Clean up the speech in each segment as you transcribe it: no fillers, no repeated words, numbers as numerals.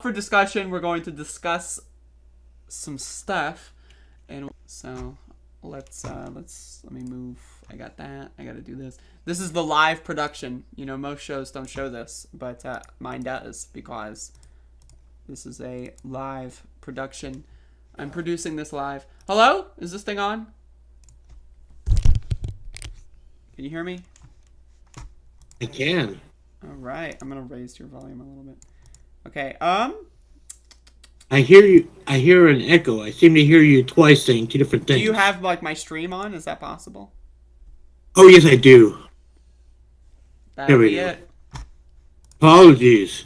For discussion, we're going to discuss some stuff, and so let me move. I got that. I got to do this. This is the live production. You know, most shows don't show this, but mine does because this is a live production. I'm producing this live. Hello? Is this thing on? Can you hear me? I can. All right. I'm gonna raise your volume a little bit. Okay. I hear you. I hear an echo. I seem to hear you twice saying two different things. Do you have like my stream on? Is that possible? Oh, yes, I do. That'll be it. Apologies.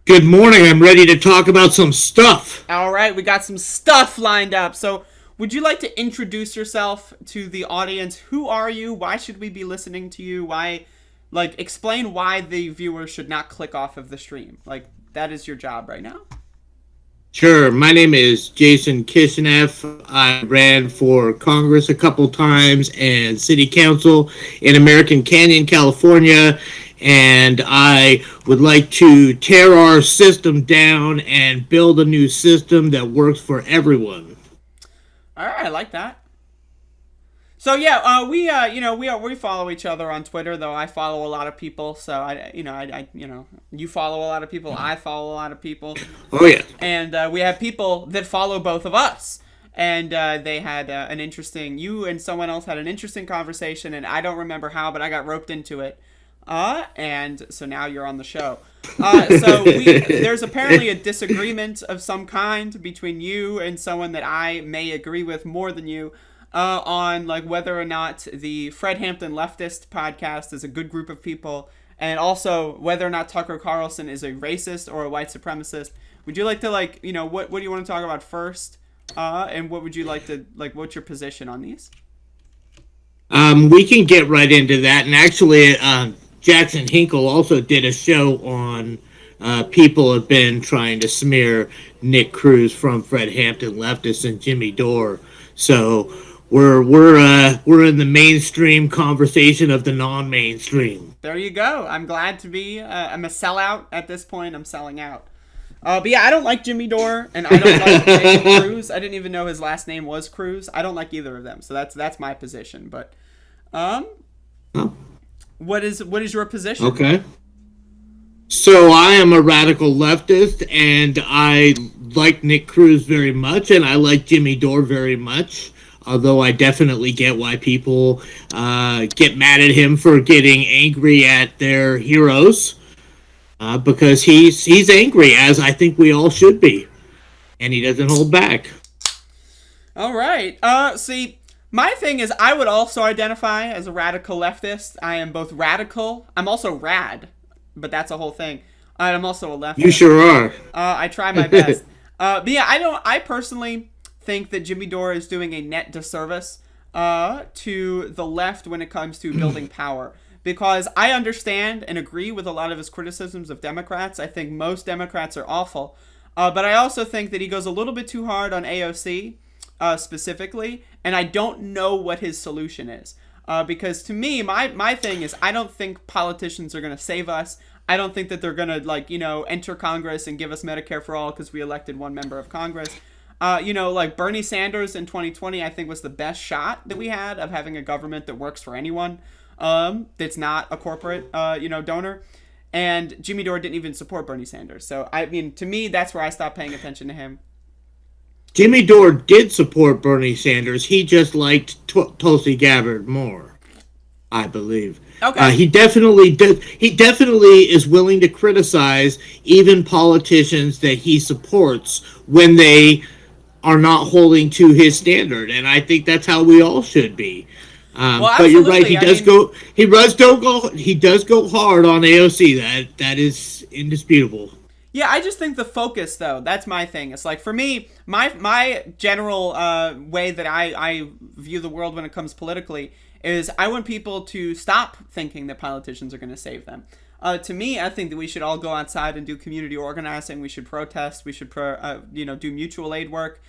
Good morning. I'm ready to talk about some stuff. All right, we got some stuff lined up. So, would you like to introduce yourself to the audience? Who are you? Why should we be listening to you? Explain why the viewers should not click off of the stream. Like, that is your job right now. Sure. My name is Jason Kishineff. I ran for Congress a couple times and city council in American Canyon, California. And I would like to tear our system down and build a new system that works for everyone. All right, I like that. So yeah, we follow each other on Twitter. Though I follow a lot of people, so you follow a lot of people. I follow a lot of people. Oh yeah. And we have people that follow both of us. And they had you and someone else had an interesting conversation, and I don't remember how, but I got roped into it. And so now you're on the show. There's apparently a disagreement of some kind between you and someone that I may agree with more than you. On like whether or not the Fred Hampton Leftist podcast is a good group of people, and also whether or not Tucker Carlson is a racist or a white supremacist. Would you like to what do you want to talk about first? And what would you like to what's your position on these? We can get right into that, and actually, Jackson Hinkle also did a show on people have been trying to smear Nick Cruz from Fred Hampton Leftist and Jimmy Dore. So we're in the mainstream conversation of the non-mainstream. There you go. I'm glad to be. I'm a sellout at this point. I'm selling out. But yeah, I don't like Jimmy Dore, and I don't like Nick Cruz. I didn't even know his last name was Cruz. I don't like either of them. So that's my position. But what is your position? Okay. So I am a radical leftist, and I like Nick Cruz very much, and I like Jimmy Dore very much. Although I definitely get why people get mad at him for getting angry at their heroes, because he's angry, as I think we all should be, and he doesn't hold back. All right. See, my thing is I would also identify as a radical leftist. I am both radical. I'm also rad, but that's a whole thing. I'm also a leftist. You sure are. I try my best. But yeah, I personally think that Jimmy Dore is doing a net disservice to the left when it comes to building power. Because I understand and agree with a lot of his criticisms of Democrats. I think most Democrats are awful. But I also think that he goes a little bit too hard on AOC specifically. And I don't know what his solution is. Because to me, my thing is I don't think politicians are going to save us. I don't think that they're going to, enter Congress and give us Medicare for all because we elected one member of Congress. Bernie Sanders in 2020, I think was the best shot that we had of having a government that works for anyone, that's not a corporate, donor. And Jimmy Dore didn't even support Bernie Sanders. So, I mean, to me, that's where I stopped paying attention to him. Jimmy Dore did support Bernie Sanders. He just liked Tulsi Gabbard more, I believe. Okay. He definitely did. He definitely is willing to criticize even politicians that he supports when they are not holding to his standard, and I think that's how we all should be. But you're right. He does go hard on AOC. That is indisputable. Yeah, I just think the focus, though, that's my thing. It's like, for me, my general way that I view the world when it comes politically is I want people to stop thinking that politicians are going to save them. To me, I think that we should all go outside and do community organizing. We should protest. We should, do mutual aid work.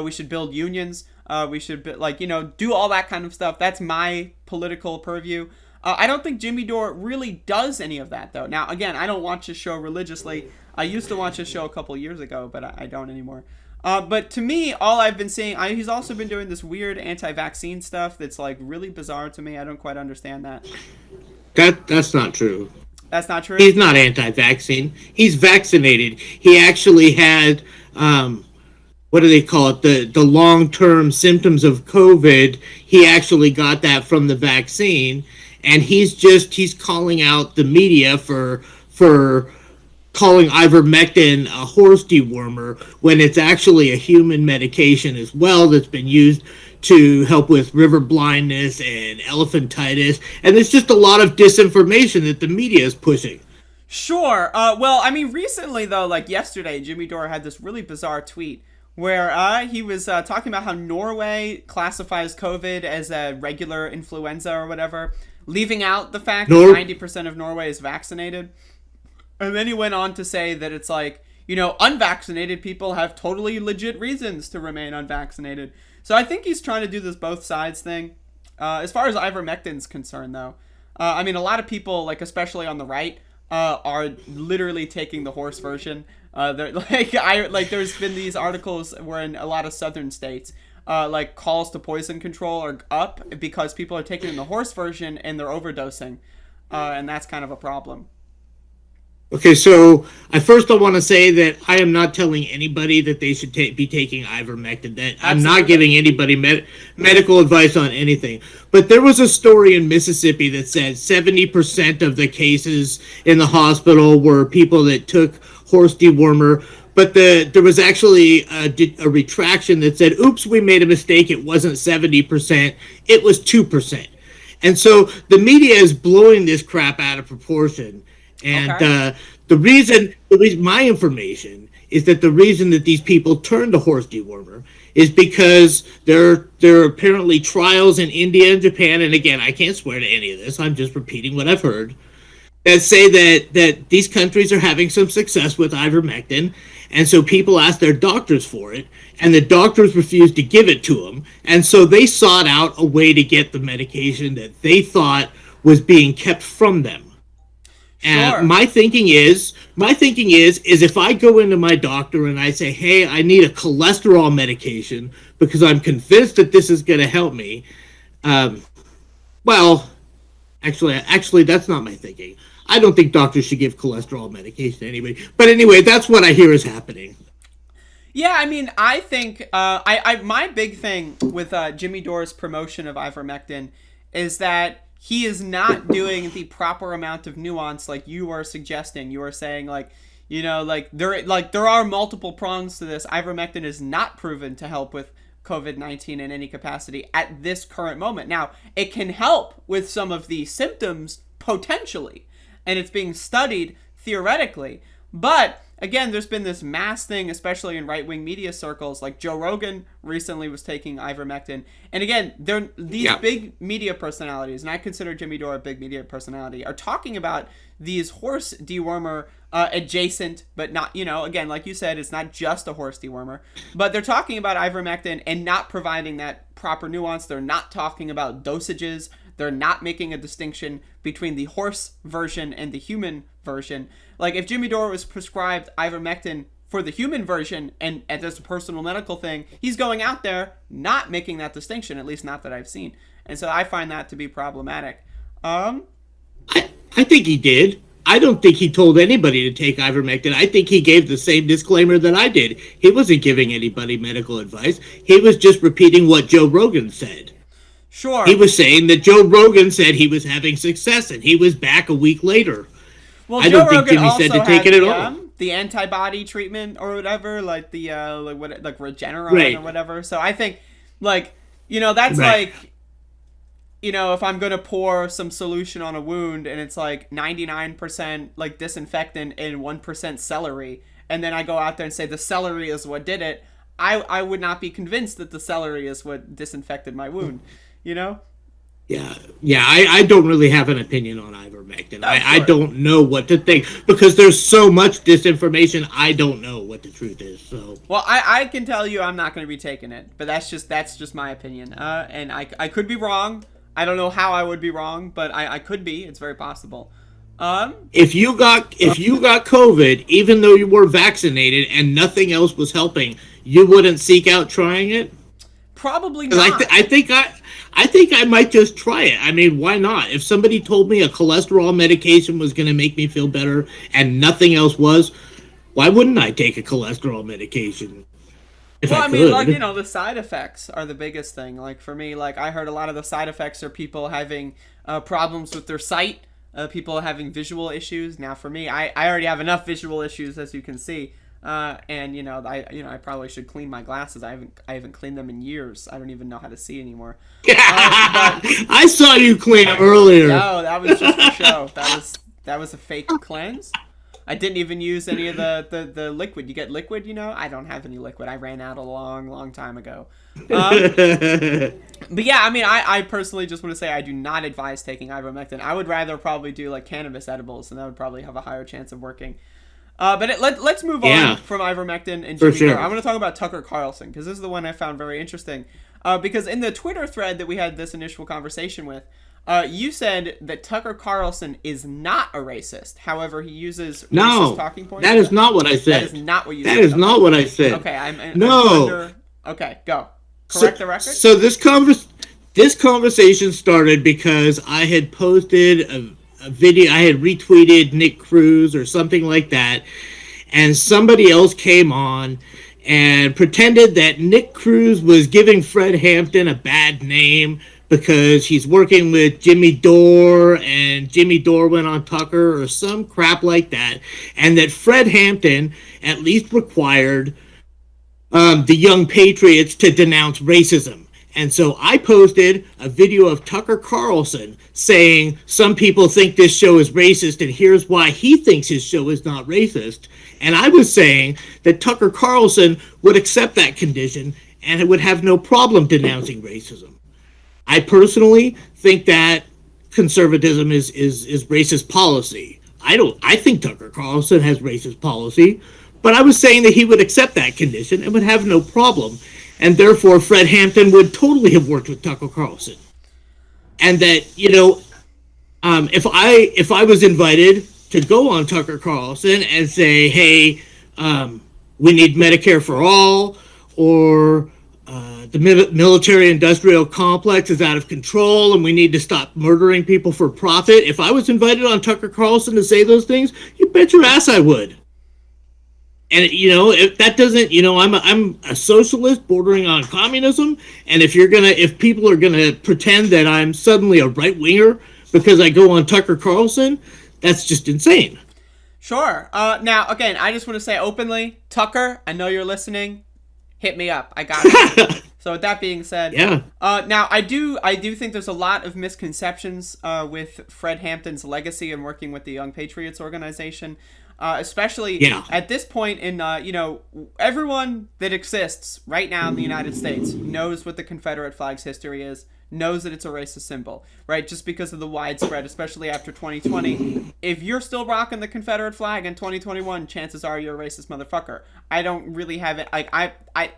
We should build unions. We should, do all that kind of stuff. That's my political purview. I don't think Jimmy Dore really does any of that, though. Now, again, I don't watch his show religiously. I used to watch his show a couple years ago, but I don't anymore. But to me, all I've been seeing, he's also been doing this weird anti-vaccine stuff that's like really bizarre to me. I don't quite understand that. That's not true. That's not true? He's not anti-vaccine. He's vaccinated. He actually had, what do they call it? The long-term symptoms of COVID. He actually got that from the vaccine. And he's calling out the media for calling ivermectin a horse dewormer when it's actually a human medication as well that's been used to help with river blindness and elephantitis. And there's just a lot of disinformation that the media is pushing. Sure. Well, I mean, recently, though, like yesterday, Jimmy Dore had this really bizarre tweet where he was talking about how Norway classifies COVID as a regular influenza or whatever, leaving out the fact that 90% of Norway is vaccinated. And then he went on to say that it's like, unvaccinated people have totally legit reasons to remain unvaccinated. So I think he's trying to do this both sides thing. As far as ivermectin's concerned, though, I mean, a lot of people, like especially on the right, are literally taking the horse version. There's been these articles where in a lot of southern states, calls to poison control are up because people are taking the horse version and they're overdosing, and that's kind of a problem. Okay, so I want to say that I am not telling anybody that they should be taking ivermectin. That I'm not giving anybody medical advice on anything. But there was a story in Mississippi that said 70% of the cases in the hospital were people that took horse dewormer. But there was actually a retraction that said, oops, we made a mistake. It wasn't 70%. It was 2%. And so the media is blowing this crap out of proportion. And the reason my information is that the reason that these people turned to horse dewormer is because there are apparently trials in India and Japan, and again, I can't swear to any of this, I'm just repeating what I've heard, that say that these countries are having some success with ivermectin, and so people ask their doctors for it, and the doctors refuse to give it to them, and so they sought out a way to get the medication that they thought was being kept from them. And my thinking is if I go into my doctor and I say, hey, I need a cholesterol medication because I'm convinced that this is going to help me. Actually, that's not my thinking. I don't think doctors should give cholesterol medication to anybody. But anyway, that's what I hear is happening. Yeah, I mean, I think my big thing with Jimmy Dore's promotion of ivermectin is that he is not doing the proper amount of nuance like you are suggesting. You are saying there are multiple prongs to this. Ivermectin is not proven to help with COVID-19 in any capacity at this current moment. Now, it can help with some of the symptoms potentially, and it's being studied theoretically. But again, there's been this mass thing, especially in right-wing media circles. Like Joe Rogan recently was taking ivermectin. And again, these big media personalities, and I consider Jimmy Dore a big media personality, are talking about these horse dewormer adjacent, but not, again, like you said, it's not just a horse dewormer. But they're talking about ivermectin and not providing that proper nuance. They're not talking about dosages. They're not making a distinction between the horse version and the human version. Like, if Jimmy Dore was prescribed ivermectin for the human version and as a personal medical thing, he's going out there not making that distinction, at least not that I've seen. And so I find that to be problematic. I think he did. I don't think he told anybody to take ivermectin. I think he gave the same disclaimer that I did. He wasn't giving anybody medical advice. He was just repeating what Joe Rogan said. Sure. He was saying that Joe Rogan said he was having success, and he was back a week later. Well, I Joe don't think Rogan Jimmy said to take it at all. The antibody treatment or whatever, like the Regeneron or whatever. So I think, that's like, if I'm gonna pour some solution on a wound and it's like 99% like disinfectant and 1% celery, and then I go out there and say the celery is what did it, I would not be convinced that the celery is what disinfected my wound. Yeah, I don't really have an opinion on ivermectin. I don't know what to think because there's so much disinformation. I don't know what the truth is. So well, I can tell you I'm not going to be taking it, but that's just my opinion. And I could be wrong. I don't know how I would be wrong, but I could be. It's very possible. If you got COVID, even though you were vaccinated and nothing else was helping, you wouldn't seek out trying it. Probably 'Cause not. I think I might just try it. I mean, why not? If somebody told me a cholesterol medication was going to make me feel better and nothing else was, why wouldn't I take a cholesterol medication? If Well, I I mean, could. like, the side effects are the biggest thing. Like, for me, like, I heard a lot of the side effects are people having problems with their sight, people having visual issues. Now, for me, I already have enough visual issues, as you can see. And I probably should clean my glasses. I haven't cleaned them in years. I don't even know how to see anymore. But I saw you clean earlier. no, that was just for show. That was a fake cleanse. I didn't even use any of the liquid. You get liquid, I don't have any liquid. I ran out a long time ago. But yeah, I mean, I personally just want to say I do not advise taking ivermectin. I would rather probably do like cannabis edibles, and that would probably have a higher chance of working. But let's move on from ivermectin and Jimmy Dore. I want to talk about Tucker Carlson, because this is the one I found very interesting. Because in the Twitter thread that we had this initial conversation with, you said that Tucker Carlson is not a racist. However, he uses racist talking points. That is not what I said. That is not what you said. That is not what I said. Okay, I'm okay, go. Correct the record? So this conversation started because I had posted a video. I had retweeted Nick Cruz or something like that, and somebody else came on and pretended that Nick Cruz was giving Fred Hampton a bad name because he's working with Jimmy Dore, and Jimmy Dore went on Tucker or some crap like that, and that Fred Hampton at least required the Young Patriots to denounce racism. And so I posted a video of Tucker Carlson saying some people think this show is racist and here's why he thinks his show is not racist. And I was saying that Tucker Carlson would accept that condition and it would have no problem denouncing racism. I personally think that conservatism is racist policy. I think Tucker Carlson has racist policy, but I was saying that he would accept that condition and would have no problem. And therefore, Fred Hampton would totally have worked with Tucker Carlson. And that, if I was invited to go on Tucker Carlson and say, hey, we need Medicare for all, or the military-industrial complex is out of control and we need to stop murdering people for profit. If I was invited on Tucker Carlson to say those things, you bet your ass I would. And, if that doesn't, I'm a socialist bordering on communism. And if people are going to pretend that I'm suddenly a right-winger because I go on Tucker Carlson, that's just insane. Sure. Now, again, I just want to say openly, Tucker, I know you're listening. Hit me up. I got it. So with that being said, yeah. Now I do think there's a lot of misconceptions with Fred Hampton's legacy and working with the Young Patriots organization, especially at this point in everyone that exists right now in the United States knows what the Confederate flag's history is, knows that it's a racist symbol, right? Just because of the widespread, especially after 2020. If you're still rocking the Confederate flag in 2021, chances are you're a racist motherfucker. I don't really have it. I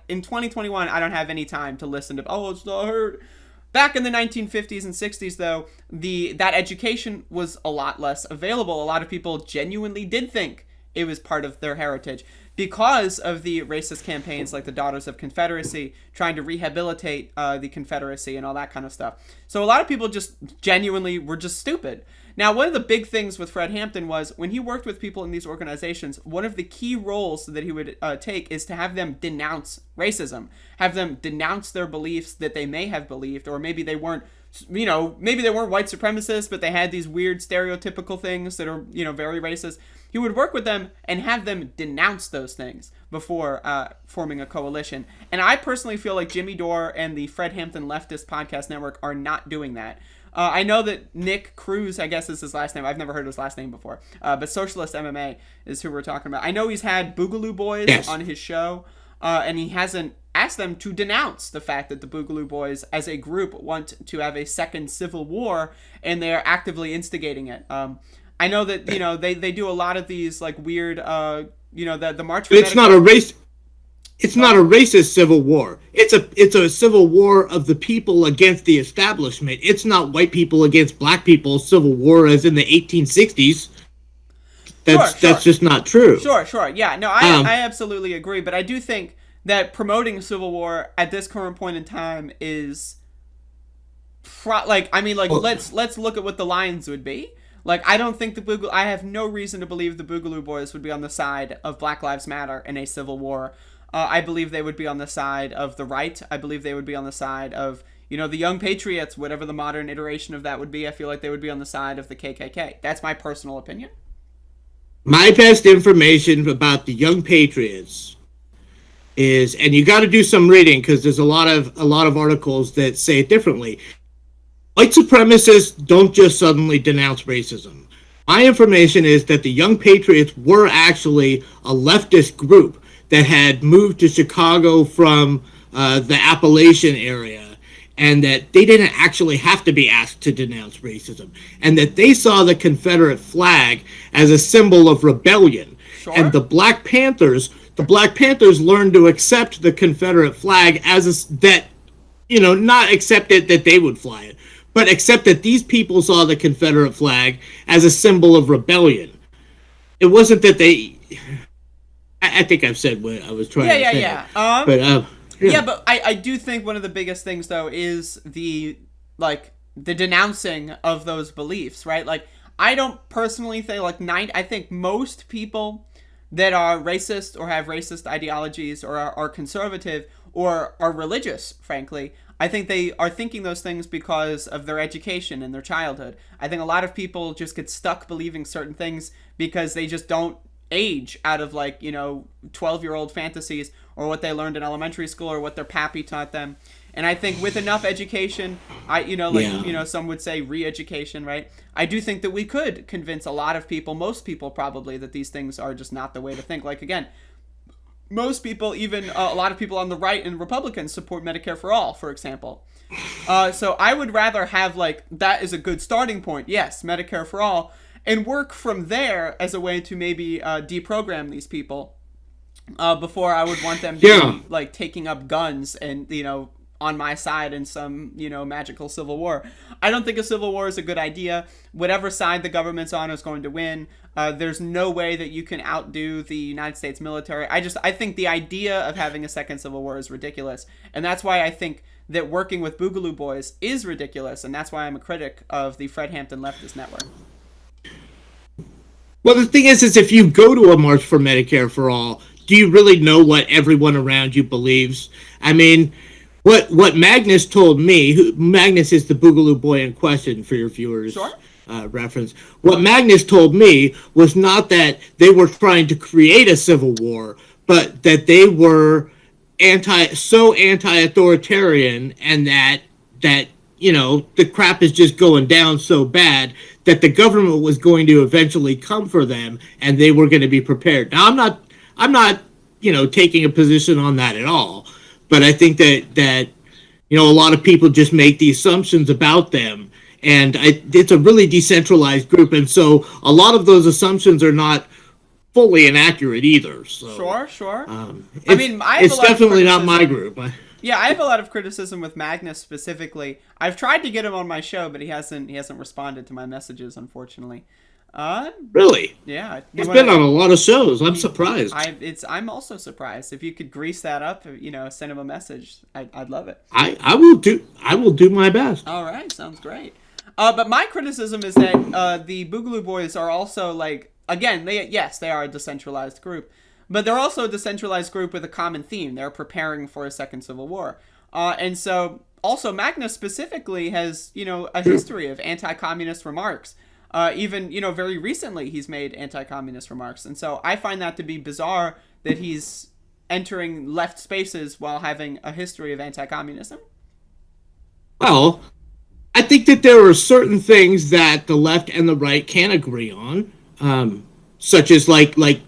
in 2021, I don't have any time to listen to, it's not hurt. Back in the 1950s and 60s, though, that education was a lot less available. A lot of people genuinely did think it was part of their heritage because of the racist campaigns like the Daughters of Confederacy, trying to rehabilitate the Confederacy and all that kind of stuff. So a lot of people just genuinely were just stupid. Now, one of the big things with Fred Hampton was when he worked with people in these organizations, one of the key roles that he would take is to have them denounce racism, have them denounce their beliefs that they may have believed, or maybe they weren't, maybe they weren't white supremacists, but they had these weird stereotypical things that are, very racist. He would work with them and have them denounce those things before forming a coalition. And I personally feel like Jimmy Dore and the Fred Hampton Leftist Podcast Network are not doing that. I know that Nick Cruz, I guess is his last name. I've never heard his last name before. But Socialist MMA is who we're talking about. I know he's had Boogaloo Boys on his show, and he hasn't asked them to denounce the fact that the Boogaloo Boys as a group want to have a second civil war, and they are actively instigating it. I know that, they do a lot of these, like, weird, the March for It's not a race. It's not a racist civil war. It's a civil war of the people against the establishment. It's not white people against black people civil war as in the 1860s. That's just not true. Sure. Yeah, no, I absolutely agree, but I do think that promoting civil war at this current point in time is let's look at what the lines would be. Like, I don't think I have no reason to believe the Boogaloo Boys would be on the side of Black Lives Matter in a civil war. I believe they would be on the side of the right. I believe they would be on the side of, the Young Patriots, whatever the modern iteration of that would be. I feel like they would be on the side of the KKK. That's my personal opinion. My best information about the Young Patriots is, and you got to do some reading because there's a lot of articles that say it differently. White supremacists don't just suddenly denounce racism. My information is that the Young Patriots were actually a leftist group that had moved to Chicago from the Appalachian area, and that they didn't actually have to be asked to denounce racism, and that they saw the Confederate flag as a symbol of rebellion. Sure. And the Black Panthers learned to accept the Confederate flag as not accept it that they would fly it, but accept that these people saw the Confederate flag as a symbol of rebellion. It wasn't that they... I think I've said what I was trying to say. Yeah, but I do think one of the biggest things, though, is the denouncing of those beliefs, right? Like, I don't personally think, I think most people that are racist or have racist ideologies or are conservative or are religious, frankly, I think they are thinking those things because of their education and their childhood. I think a lot of people just get stuck believing certain things because they just don't age out of 12-year-old fantasies or what they learned in elementary school or what their pappy taught them. And I think with enough education, some would say re-education, right? I do think that we could convince a lot of people, most people probably, that these things are just not the way to think. Like, again, most people, even a lot of people on the right and Republicans support Medicare for all, for example. So I would rather have that is a good starting point. Yes, Medicare for all. And work from there as a way to maybe deprogram these people before I would want them to be taking up guns and on my side in some magical civil war. I don't think a civil war is a good idea. Whatever side the government's on is going to win. There's no way that you can outdo the United States military. I think the idea of having a second civil war is ridiculous, and that's why I think that working with Boogaloo Boys is ridiculous, and that's why I'm a critic of the Fred Hampton leftist network. Well, the thing is if you go to a March for Medicare for All, do you really know what everyone around you believes? I mean, what Magnus told me, Magnus is the Boogaloo boy in question for your viewers' reference. What Magnus told me was not that they were trying to create a civil war, but that they were anti-authoritarian, and that the crap is just going down so bad that the government was going to eventually come for them and they were going to be prepared. Now, I'm not taking a position on that at all, but I think that a lot of people just make the assumptions about them, and it's a really decentralized group, and so a lot of those assumptions are not fully inaccurate either. So Sure. It's definitely not my group. Yeah, I have a lot of criticism with Magnus specifically. I've tried to get him on my show, but he hasn't responded to my messages, unfortunately. Really? Yeah. He's been on a lot of shows. I'm surprised. I'm also surprised. If you could grease that up, send him a message, I'd love it. I will do my best. All right, sounds great. But my criticism is that the Boogaloo Boys are also again, they are a decentralized group. But they're also a decentralized group with a common theme. They're preparing for a second civil war. And so, also, Magnus specifically has, a history of anti-communist remarks. Even, very recently, he's made anti-communist remarks. And so, I find that to be bizarre that he's entering left spaces while having a history of anti-communism. Well, I think that there are certain things that the left and the right can agree on, such as, like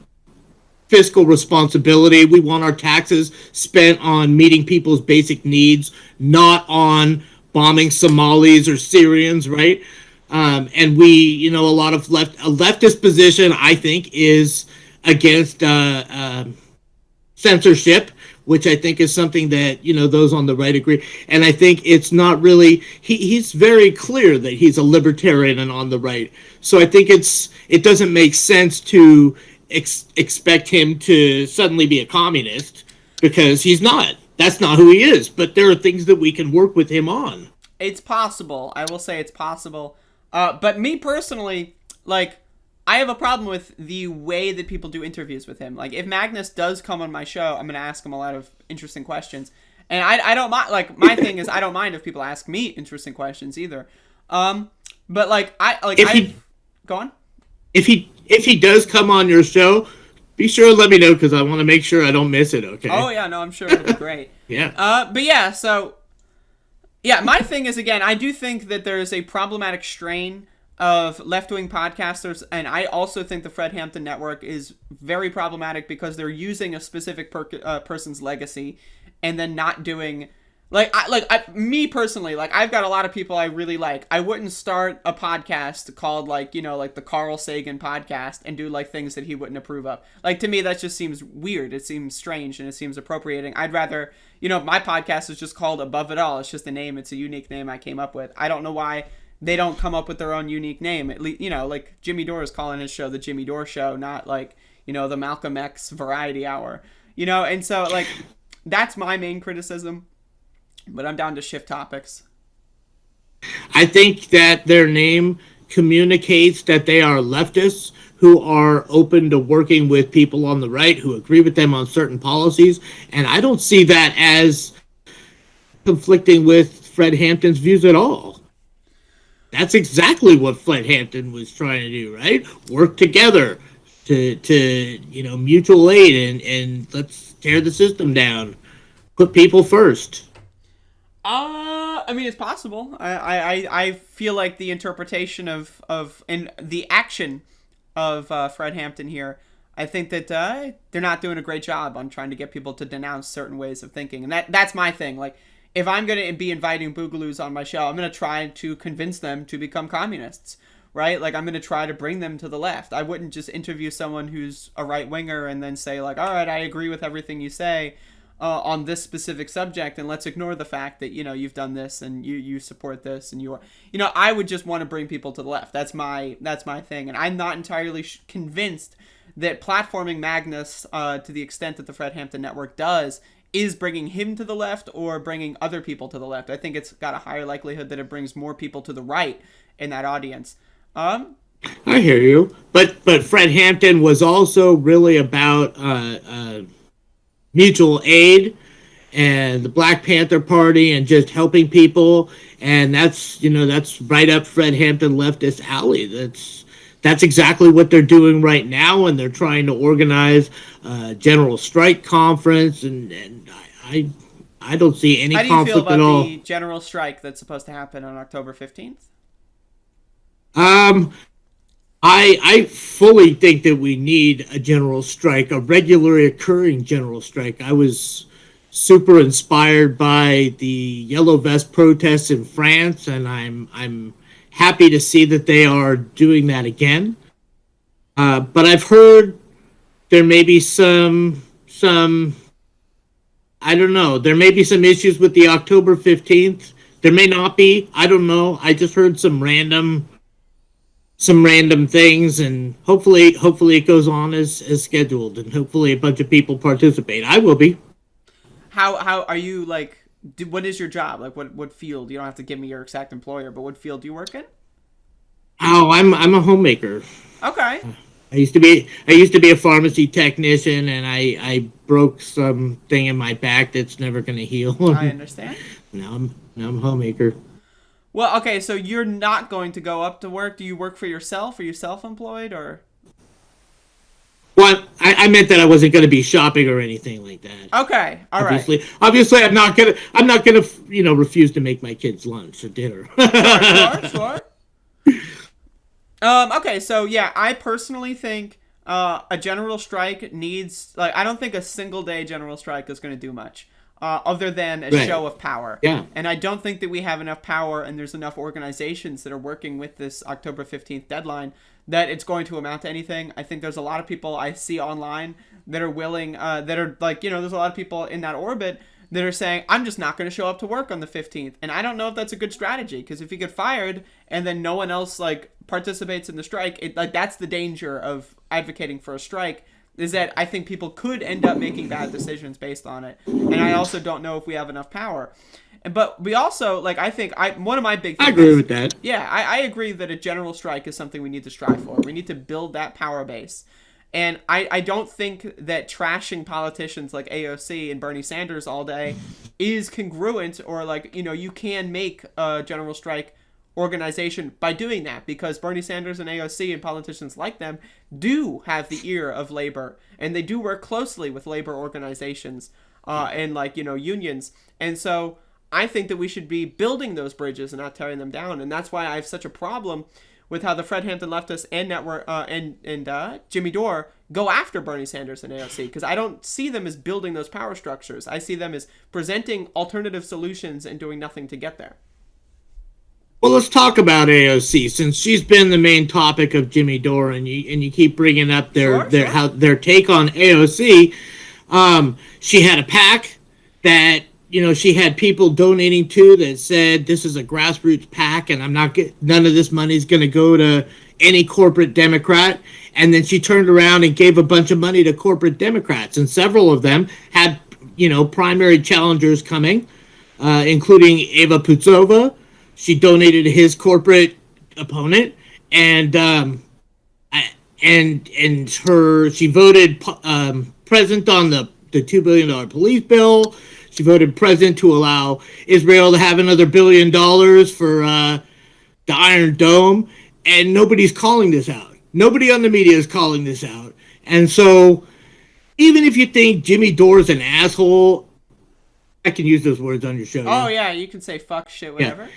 fiscal responsibility. We want our taxes spent on meeting people's basic needs, not on bombing Somalis or Syrians, right? And we, a lot of a leftist position, I think, is against censorship. which I think is something that, those on the right agree. And I think it's not really, he's very clear that he's a libertarian and on the right. So I think it doesn't make sense to expect him to suddenly be a communist, because he's not. That's not who he is. But there are things that we can work with him on. It's possible. I will say it's possible. But me personally, like, I have a problem with the way that people do interviews with him. Like, if Magnus does come on my show, I'm going to ask him a lot of interesting questions. And I don't mind, like, my thing is I don't mind if people ask me interesting questions either. But, like, go on. If he does come on your show, be sure to let me know, because I want to make sure I don't miss it, okay? Oh, yeah, no, I'm sure it'll be great. Yeah. But yeah, so, yeah, my thing is, again, I do think that there is a problematic strain of left-wing podcasters, and I also think the Fred Hampton Network is very problematic because they're using a specific person's legacy and then not doing... me personally, like, I've got a lot of people I really like. I wouldn't start a podcast called, like, like the Carl Sagan podcast and do, like, things that he wouldn't approve of. Like, to me, that just seems weird. It seems strange, and it seems appropriating. I'd rather, my podcast is just called Above It All. It's just a name. It's a unique name I came up with. I don't know why they don't come up with their own unique name. At least, like, Jimmy Dore is calling his show the Jimmy Dore Show, not, like, the Malcolm X Variety Hour. And so, like, that's my main criticism. But I'm down to shift topics. I think that their name communicates that they are leftists who are open to working with people on the right who agree with them on certain policies. And I don't see that as conflicting with Fred Hampton's views at all. That's exactly what Fred Hampton was trying to do, right? Work together to mutual aid and let's tear the system down. Put people first. I mean, it's possible. I feel like the interpretation of and the action of Fred Hampton here, I think that they're not doing a great job on trying to get people to denounce certain ways of thinking. And that's my thing. Like, if I'm going to be inviting Boogaloos on my show, I'm going to try to convince them to become communists, right? Like, I'm going to try to bring them to the left. I wouldn't just interview someone who's a right-winger and then say, like, all right, I agree with everything you say on this specific subject, and let's ignore the fact that, you've done this and you support this and you are, I would just want to bring people to the left. That's my thing. And I'm not entirely convinced that platforming Magnus to the extent that the Fred Hampton Network does is bringing him to the left or bringing other people to the left. I think it's got a higher likelihood that it brings more people to the right in that audience. I hear you. But Fred Hampton was also really about mutual aid and the Black Panther Party and just helping people, and that's right up Fred Hampton leftist alley. That's exactly what they're doing right now, and they're trying to organize a general strike conference, and I don't see any conflict at all. How do you feel about the general strike that's supposed to happen on October 15th? I fully think that we need a general strike, a regularly occurring general strike. I was super inspired by the Yellow Vest protests in France, and I'm happy to see that they are doing that again. But I've heard there may be some I don't know. There may be some issues with the October 15th. There may not be. I don't know. I just heard some random things, and hopefully it goes on as scheduled, and hopefully a bunch of people participate. I will be. How are you, like, what is your job? Like, what field? You don't have to give me your exact employer, but what field do you work in? Oh, I'm a homemaker. Okay. I used to be a pharmacy technician, and I broke something in my back that's never going to heal. I understand. Now I'm a homemaker. Well, okay, so you're not going to go up to work. Do you work for yourself? Are you self-employed, or? Well, I meant that I wasn't going to be shopping or anything like that. Okay, all right. Obviously, I'm not gonna refuse to make my kids lunch or dinner. Sure. Okay, so yeah, I personally think a general strike needs, like, I don't think a single day general strike is going to do much. other than a Right. show of power. Yeah. And I don't think that we have enough power and there's enough organizations that are working with this October 15th deadline that it's going to amount to anything. I think there's a lot of people I see online that are willing, that are like, there's a lot of people in that orbit that are saying, I'm just not going to show up to work on the 15th. And I don't know if that's a good strategy, because if you get fired and then no one else like participates in the strike, that's the danger of advocating for a strike, is that I think people could end up making bad decisions based on it. And I also don't know if we have enough power. But we also, one of my big things, I agree with that. Yeah, I agree that a general strike is something we need to strive for. We need to build that power base. And I don't think that trashing politicians like AOC and Bernie Sanders all day is congruent, or you can make a general strike organization by doing that, because Bernie Sanders and AOC and politicians like them do have the ear of labor, and they do work closely with labor organizations and unions. And so I think that we should be building those bridges and not tearing them down. And that's why I have such a problem with how the Fred Hampton leftists and network and Jimmy Dore go after Bernie Sanders and AOC, because I don't see them as building those power structures. I see them as presenting alternative solutions and doing nothing to get there. Well, let's talk about AOC, since she's been the main topic of Jimmy Dore, and you keep bringing up their take on AOC. She had a PAC that she had people donating to that said this is a grassroots PAC, and none of this money is going to go to any corporate Democrat. And then she turned around and gave a bunch of money to corporate Democrats, and several of them had primary challengers coming, including Eva Putzova. She donated to his corporate opponent, and she voted present on the $2 billion police bill. She voted present to allow Israel to have another $1 billion for the Iron Dome, and nobody's calling this out. Nobody on the media is calling this out. And so, even if you think Jimmy Dore's an asshole, I can use those words on your show. Oh, yeah, you can say fuck, shit, whatever.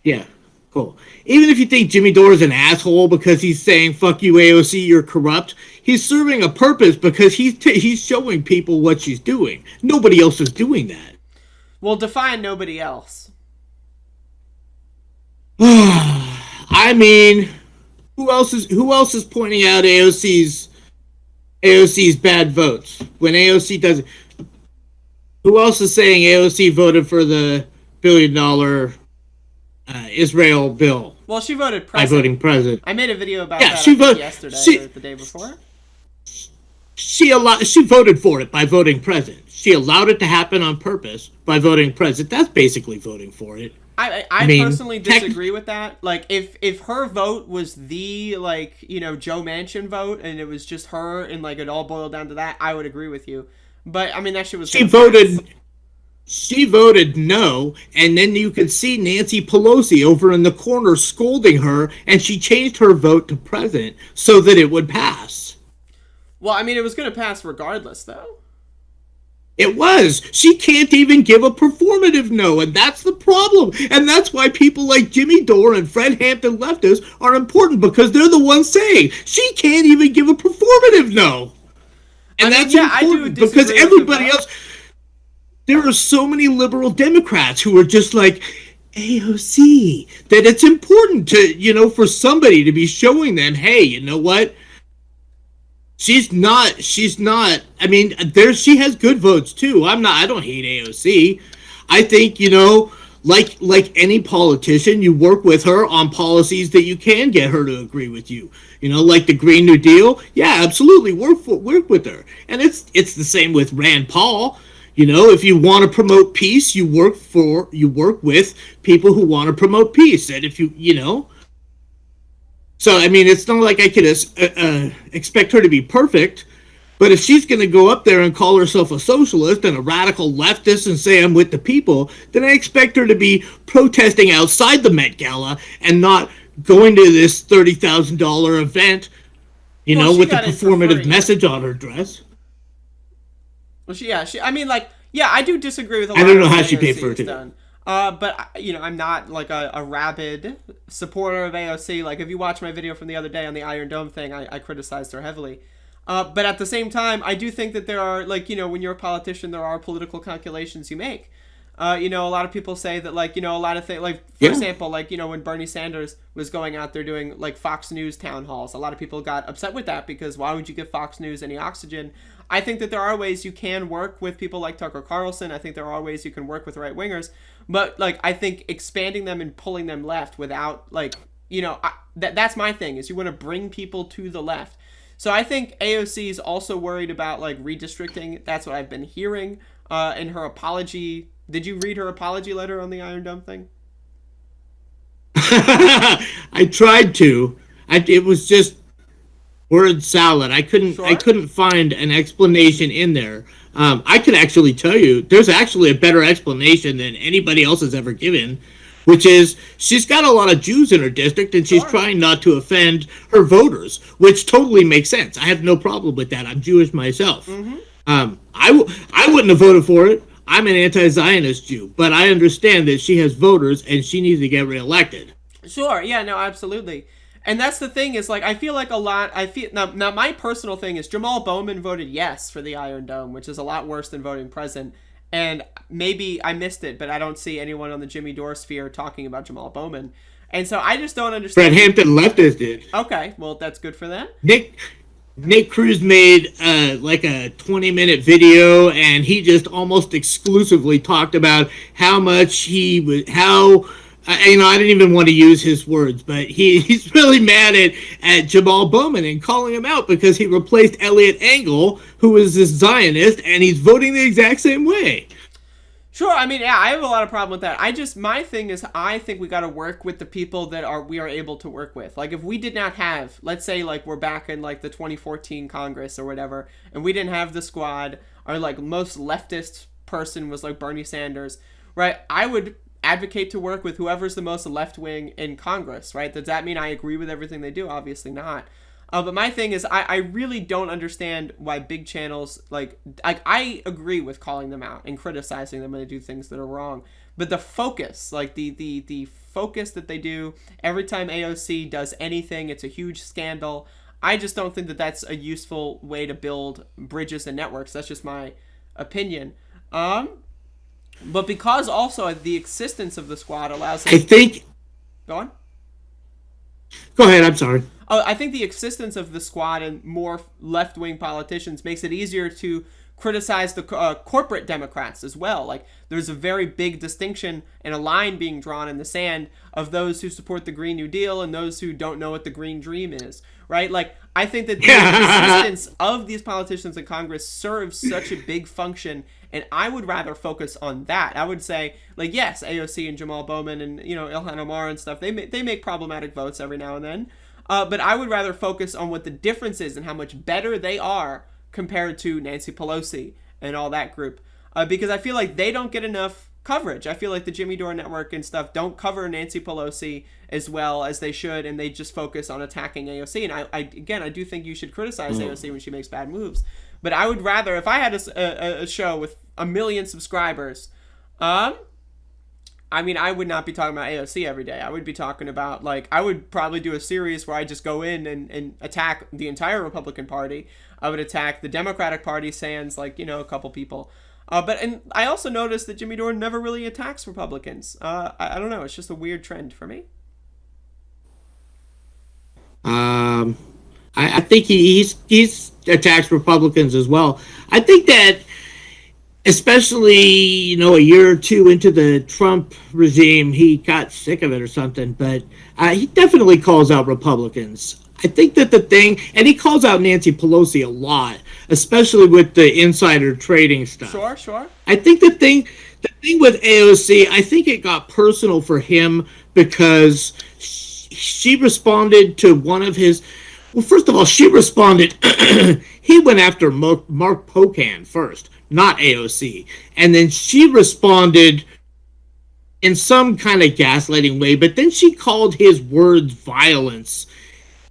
Yeah, cool. Even if you think Jimmy Dore is an asshole because he's saying, fuck you, AOC, you're corrupt, he's serving a purpose because he's showing people what she's doing. Nobody else is doing that. Well, define nobody else. I mean, who else is pointing out AOC's bad votes when AOC doesn't? Who else is saying AOC voted for the $1 billion Israel bill? Well, she voted present. By voting present. I made a video about that yesterday or the day before. She voted for it by voting present. She allowed it to happen on purpose by voting present. That's basically voting for it. I mean, personally disagree with that. Like, if her vote was the, Joe Manchin vote, and it was just her, and, it all boiled down to that, I would agree with you. But, I mean, that shit was... She voted no, and then you could see Nancy Pelosi over in the corner scolding her, and she changed her vote to present so that it would pass. Well, I mean, it was going to pass regardless, though. It was. She can't even give a performative no, and that's the problem. And that's why people like Jimmy Dore and Fred Hampton leftists are important, because they're the ones saying she can't even give a performative no. And that's important because everybody else... There are so many liberal Democrats who are just like, AOC, that it's important to, for somebody to be showing them, hey, you know what? She's not, I mean, she has good votes too. I don't hate AOC. I think, like any politician, you work with her on policies that you can get her to agree with you. Like the Green New Deal. Yeah, absolutely. Work with her. And it's the same with Rand Paul. If you want to promote peace, you work with people who want to promote peace. And if so, I mean, it's not like I could expect her to be perfect, but if she's going to go up there and call herself a socialist and a radical leftist and say I'm with the people, then I expect her to be protesting outside the Met Gala and not going to this $30,000 event, with the performative message on her dress. Well, I do disagree with a lot of I don't know how she paid for it done. But, I'm not, a rabid supporter of AOC. Like, if you watch my video from the other day on the Iron Dome thing, I criticized her heavily. But at the same time, I do think that there are, like, when you're a politician, there are political calculations you make. A lot of people say that, like, a lot of things, like, for example, like, when Bernie Sanders was going out there doing, like, Fox News town halls, a lot of people got upset with that because why would you give Fox News any oxygen? I think that there are ways you can work with people like Tucker Carlson. I think there are ways you can work with right wingers. But, like, I think expanding them and pulling them left without, like, that's my thing, is you want to bring people to the left. So I think AOC is also worried about, like, redistricting. That's what I've been hearing in her apology. Did you read her apology letter on the Iron Dome thing? I tried to. It was just word salad. I couldn't find an explanation in there. I could actually tell you there's actually a better explanation than anybody else has ever given, which is she's got a lot of Jews in her district and she's trying not to offend her voters, which totally makes sense. I have no problem with that. I'm Jewish myself. Mm-hmm. I wouldn't have voted for it. I'm an anti-Zionist Jew, but I understand that she has voters and she needs to get reelected. Sure. Yeah, no, absolutely. And that's the thing is, like, I feel like now my personal thing is Jamal Bowman voted yes for the Iron Dome, which is a lot worse than voting present. And maybe I missed it, but I don't see anyone on the Jimmy Dore sphere talking about Jamal Bowman. And so I just don't understand. Fred Hampton leftists did. Okay, well, that's good for them. Nick Cruz made like a 20-minute video, and he just almost exclusively talked about how much I didn't even want to use his words, but he's really mad at Jamal Bowman and calling him out because he replaced Elliot Engel, who is this Zionist, and he's voting the exact same way. Sure, I mean, yeah, I have a lot of problem with that. My thing is, I think we got to work with the people that we are able to work with. Like, if we did not have, let's say, like, we're back in, like, the 2014 Congress or whatever, and we didn't have the squad, or, like, most leftist person was, like, Bernie Sanders, right? I would advocate to work with whoever's the most left-wing in Congress, right? Does that mean I agree with everything they do? Obviously not. But my thing is, I really don't understand why big channels, like I agree with calling them out and criticizing them when they do things that are wrong. But the focus, like the focus that they do, every time AOC does anything, it's a huge scandal. I just don't think that that's a useful way to build bridges and networks. That's just my opinion. But because also the existence of the squad allows us... Go on. Go ahead, I'm sorry. I think the existence of the squad and more left-wing politicians makes it easier to criticize the corporate Democrats as well. Like, there's a very big distinction and a line being drawn in the sand of those who support the Green New Deal and those who don't know what the Green Dream is, right? Like, I think that the existence of these politicians in Congress serves such a big function, and I would rather focus on that. I would say, like, yes, AOC and Jamal Bowman and, Ilhan Omar and stuff, they make problematic votes every now and then. But I would rather focus on what the difference is and how much better they are compared to Nancy Pelosi and all that group. Because I feel like they don't get enough coverage. I feel like the Jimmy Dore Network and stuff don't cover Nancy Pelosi as well as they should, and they just focus on attacking AOC. And I do think you should criticize AOC when she makes bad moves. But I would rather, if I had a show with 1 million subscribers, I would not be talking about AOC every day. I would be talking about, like, I would probably do a series where I just go in and attack the entire Republican Party. I would attack the Democratic Party, sans, like, a couple people. And I also noticed that Jimmy Dore never really attacks Republicans. I don't know. It's just a weird trend for me. I think he's attacks Republicans as well. I think that, especially, a year or two into the Trump regime, he got sick of it or something, but he definitely calls out Republicans. I think that the thing, and he calls out Nancy Pelosi a lot, especially with the insider trading stuff. Sure. I think the thing with AOC, I think it got personal for him because she responded to one of his... Well, first of all, she responded... he went after Mark Pocan first, not AOC. And then she responded in some kind of gaslighting way, but then she called his words violence.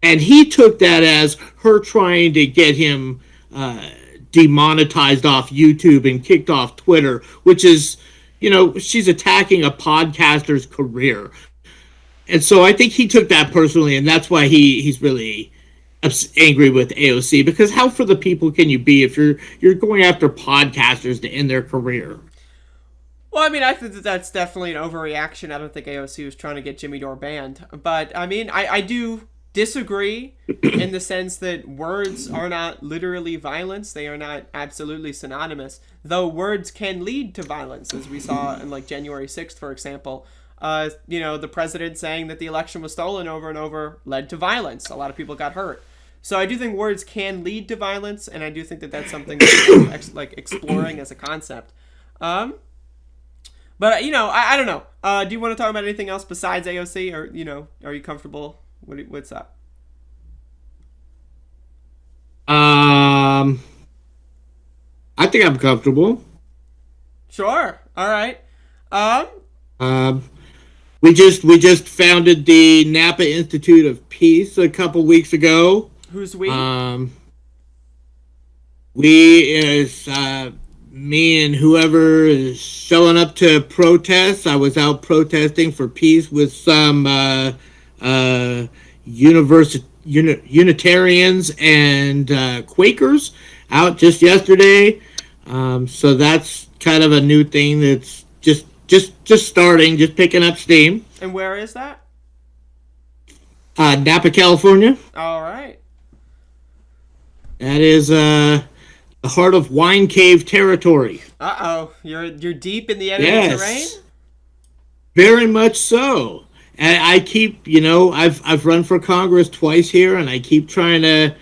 And he took that as her trying to get him demonetized off YouTube and kicked off Twitter, which is, she's attacking a podcaster's career. And so I think he took that personally, and that's why he's really angry with AOC, because how for the people can you be if you're going after podcasters to end their career? Well, I mean, I think that that's definitely an overreaction. I don't think AOC was trying to get Jimmy Dore banned. But, I mean, I do disagree in the sense that words are not literally violence. They are not absolutely synonymous. Though words can lead to violence, as we saw in, like, January 6th, for example. The president saying that the election was stolen over and over led to violence. A lot of people got hurt. So I do think words can lead to violence, and I do think that that's something that's like exploring as a concept. But, I don't know. Do you want to talk about anything else besides AOC? Or, are you comfortable? What's up? I think I'm comfortable. Sure. All right. We just founded the Napa Institute of Peace a couple weeks ago. Who's we? We is me and whoever is showing up to protest. I was out protesting for peace with some Unitarians and Quakers out just yesterday. So that's kind of a new thing that's just starting, just picking up steam. And where is that? Napa, California. All right. That is the heart of Wine Cave territory. Uh-oh. You're deep in the enemy terrain? Very much so. And I keep, I've run for Congress twice here, and I keep trying to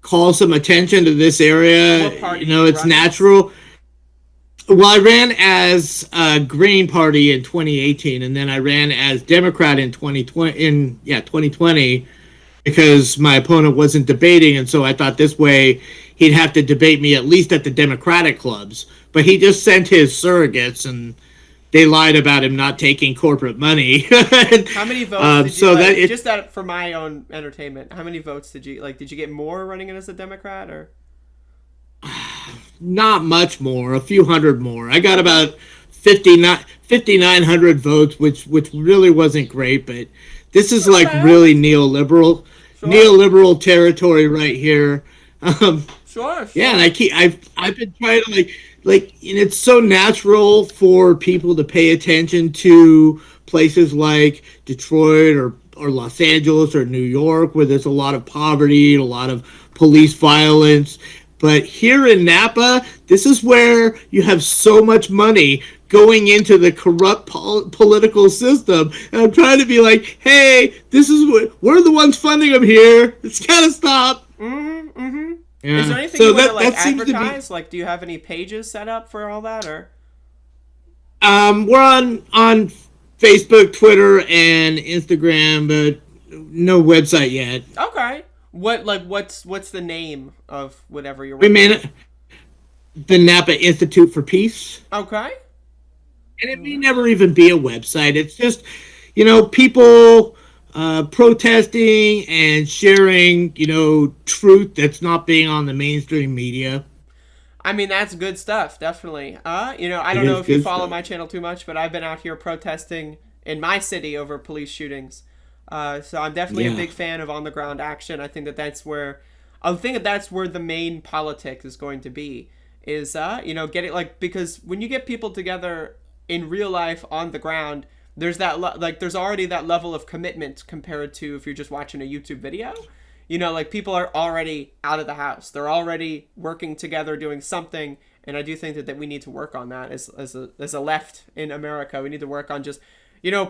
call some attention to this area. What party it's natural. Well, I ran as Green Party in 2018, and then I ran as Democrat in 2020 because my opponent wasn't debating, and so I thought this way he'd have to debate me at least at the Democratic clubs. But he just sent his surrogates, and they lied about him not taking corporate money. How many votes did you just that for my own entertainment? How many votes did you did you get more running as a Democrat or? Not much more, a few hundred more. I got about 5,900 votes, which really wasn't great, but this is really neoliberal territory right here. Sure. Yeah, and I've been trying to and it's so natural for people to pay attention to places like Detroit or Los Angeles or New York, where there's a lot of poverty, a lot of police violence. But here in Napa, this is where you have so much money going into the corrupt political system. And I'm trying to be like, hey, we're the ones funding them here. It's got to stop. Mm-hmm, mm-hmm. Yeah. Is there anything you want to advertise? Do you have any pages set up for all that, or? We're on Facebook, Twitter, and Instagram, but no website yet. Okay. What's the name of whatever you're working on? We made the Napa Institute for Peace. Okay. And it may never even be a website. It's just, people protesting and sharing, truth that's not being on the mainstream media. I mean, that's good stuff, definitely. I don't know if you follow my channel too much, but I've been out here protesting in my city over police shootings. So I'm definitely a big fan of on-the-ground action. I think that's where the main politics is going to be, is, getting, because when you get people together in real life on the ground, there's there's already that level of commitment compared to if you're just watching a YouTube video. People are already out of the house. They're already working together, doing something. And I do think that we need to work on that as a left in America. We need to work on just,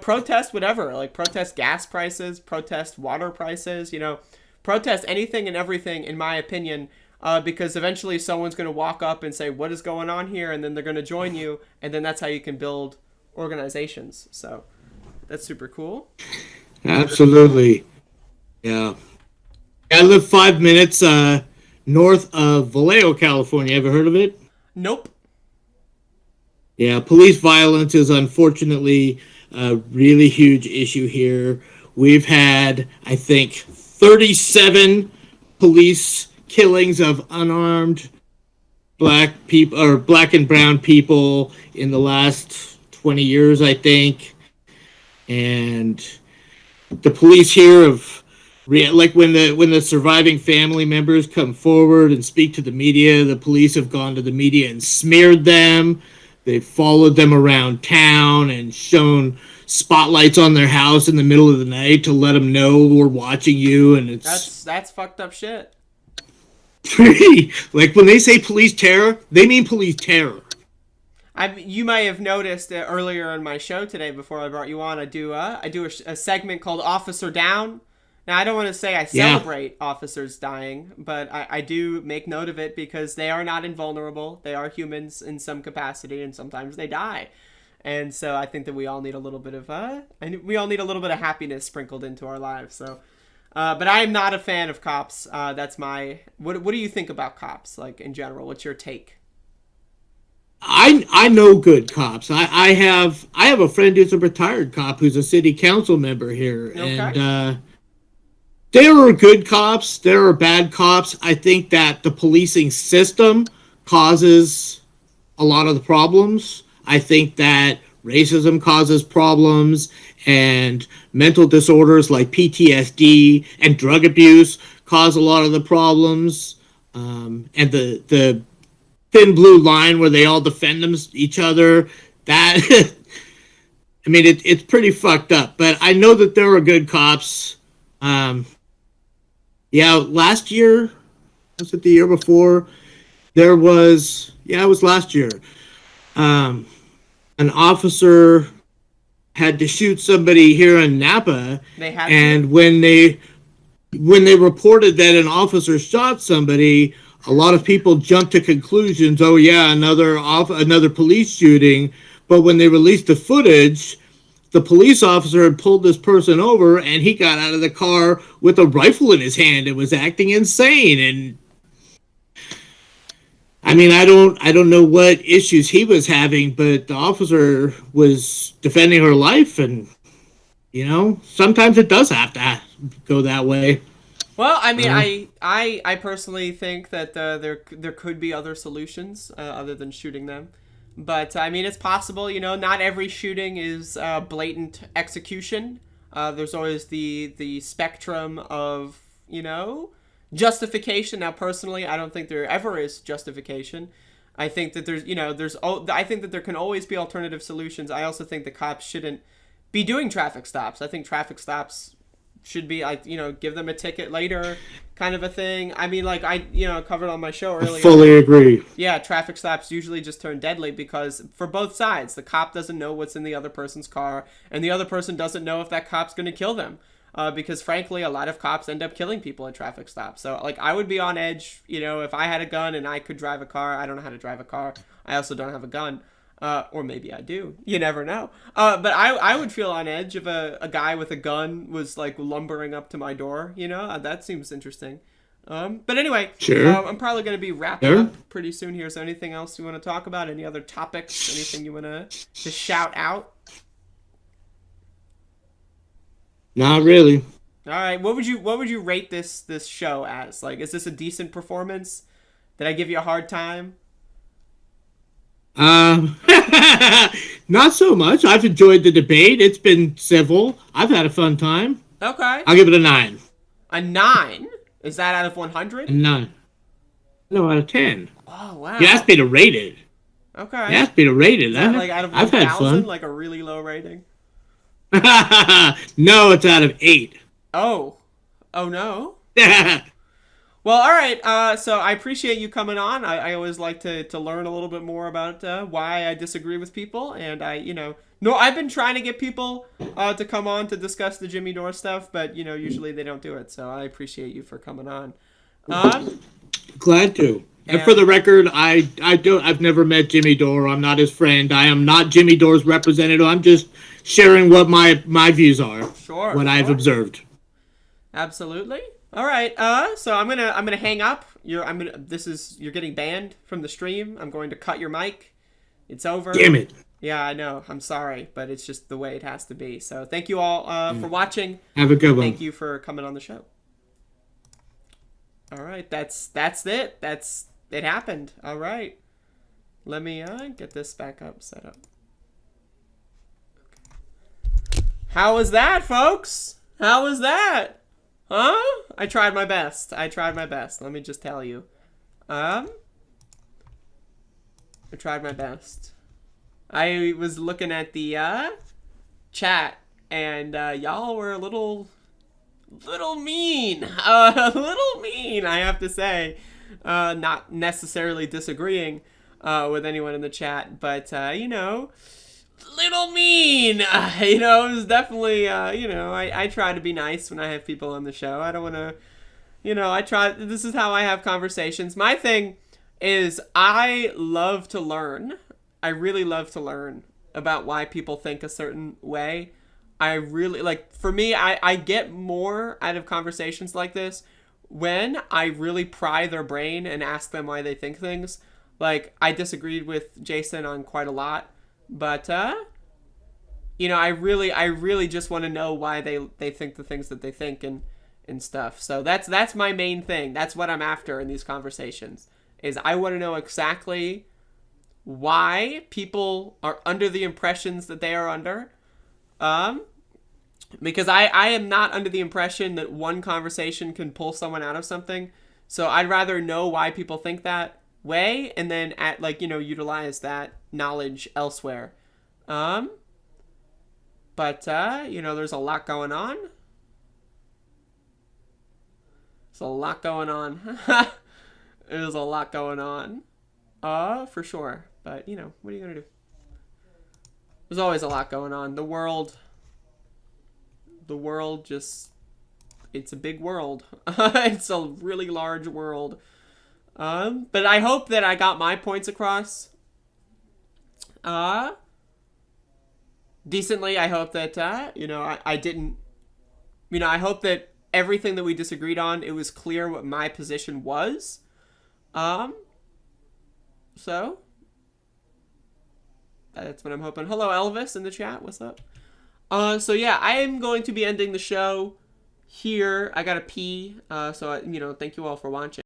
protest whatever, protest gas prices, protest water prices, protest anything and everything, in my opinion, because eventually someone's going to walk up and say, what is going on here? And then they're going to join you. And then that's how you can build organizations. So that's super cool. Absolutely. Yeah. I live 5 minutes north of Vallejo, California. Ever heard of it? Nope. Yeah, police violence is unfortunately a really huge issue here. We've had, I think, 37 police killings of unarmed black people or black and brown people in the last 20 years, I think. And the police here have Like when the surviving family members come forward and speak to the media, the police have gone to the media and smeared them. They've followed them around town and shown spotlights on their house in the middle of the night to let them know we're watching you. And that's fucked up shit. Like when they say police terror, they mean police terror. You might have noticed earlier in my show today, before I brought you on, I do a segment called Officer Down. Now, I don't want to say I celebrate officers dying, but I do make note of it because they are not invulnerable. They are humans in some capacity, and sometimes they die. And so I think that we all need a little bit of happiness sprinkled into our lives. So, but I am not a fan of cops. That's my what do you think about cops, like in general? What's your take? I know good cops. I have a friend who's a retired cop who's a city council member here, Okay. and there are good cops, there are bad cops. I think that the policing system causes a lot of the problems. I think that racism causes problems, and mental disorders like PTSD and drug abuse cause a lot of the problems. And the thin blue line where they all defend each other, that I mean, it's pretty fucked up. But I know that there are good cops. Last year, was it the year before? It was last year. An officer had to shoot somebody here in Napa, and when they reported that an officer shot somebody, a lot of people jumped to conclusions. Oh yeah, another police shooting. But when they released the footage, the police officer had pulled this person over, and he got out of the car with a rifle in his hand and was acting insane. And I mean, I don't know what issues he was having, but the officer was defending her life, and sometimes it does have to go that way. Well, I mean, I personally think that there could be other solutions other than shooting them. But, I mean, it's possible, not every shooting is blatant execution. There's always the spectrum of, justification. Now, personally, I don't think there ever is justification. I think that I think that there can always be alternative solutions. I also think the cops shouldn't be doing traffic stops. I think traffic stops should be like, give them a ticket later kind of a thing. I mean, like I covered on my show earlier. I fully agree. Yeah, traffic stops usually just turn deadly because for both sides, the cop doesn't know what's in the other person's car, and the other person doesn't know if that cop's going to kill them. Because frankly, a lot of cops end up killing people at traffic stops. So like I would be on edge, if I had a gun and I could drive a car. I don't know how to drive a car. I also don't have a gun. Or maybe I do. You never know. But I would feel on edge if a guy with a gun was like lumbering up to my door. That seems interesting. But anyway, sure. I'm probably going to be wrapping up pretty soon here. So anything else you want to talk about? Any other topics? Anything you want to shout out? Not really. All right. What would you rate this show as? Like, is this a decent performance? Did I give you a hard time? Not so much. I've enjoyed the debate. It's been civil. I've had a fun time. Okay. I'll give it a 9. A 9? Is that out of 100? A 9. No, out of 10. Oh, wow. You asked me to rate it. Okay. You asked me to rate it. Like out of 1,000, I've had fun. Like a really low rating? No, it's out of 8. Oh no. Well, all right. So I appreciate you coming on. I always like to learn a little bit more about why I disagree with people, and I've been trying to get people to come on to discuss the Jimmy Dore stuff, but usually they don't do it. So I appreciate you for coming on. Glad to. And for the record, I've never met Jimmy Dore. I'm not his friend. I am not Jimmy Dore's representative. I'm just sharing what my views are. Sure. What I've observed. Absolutely. All right. So I'm gonna hang up. You're getting banned from the stream. I'm going to cut your mic. It's over. Damn it. Yeah, I know. I'm sorry, but it's just the way it has to be. So thank you all for watching. Have a good one. Thank you for coming on the show. All right. That's it. It happened. All right. Let me get this back up, set up. Okay. How was that, folks? How was that? Huh? I tried my best. Let me just tell you. I tried my best. I was looking at the chat, and y'all were a little mean. A little mean, I have to say. Not necessarily disagreeing with anyone in the chat, but little mean. It was definitely I try to be nice when I have people on the show. I don't want to, I try. This is how I have conversations. My thing is I love to learn. I really love to learn about why people think a certain way. I really, for me, I get more out of conversations like this when I really pry their brain and ask them why they think things. Like, I disagreed with Jason on quite a lot, but, I really just want to know why they think the things that they think and stuff. So that's my main thing. That's what I'm after in these conversations, is I want to know exactly why people are under the impressions that they are under. Because I am not under the impression that one conversation can pull someone out of something. So I'd rather know why people think that way and then utilize that knowledge elsewhere. But there's a lot going on. There's a lot going on. There's a lot going on. For sure. But, what are you going to do? There's always a lot going on. The world just, it's a big world. It's a really large world. But I hope that I got my points across decently. I hope that, I didn't, I hope that everything that we disagreed on, it was clear what my position was. So that's what I'm hoping. Hello, Elvis in the chat. What's up? So yeah, I am going to be ending the show here. I gotta pee. So thank you all for watching.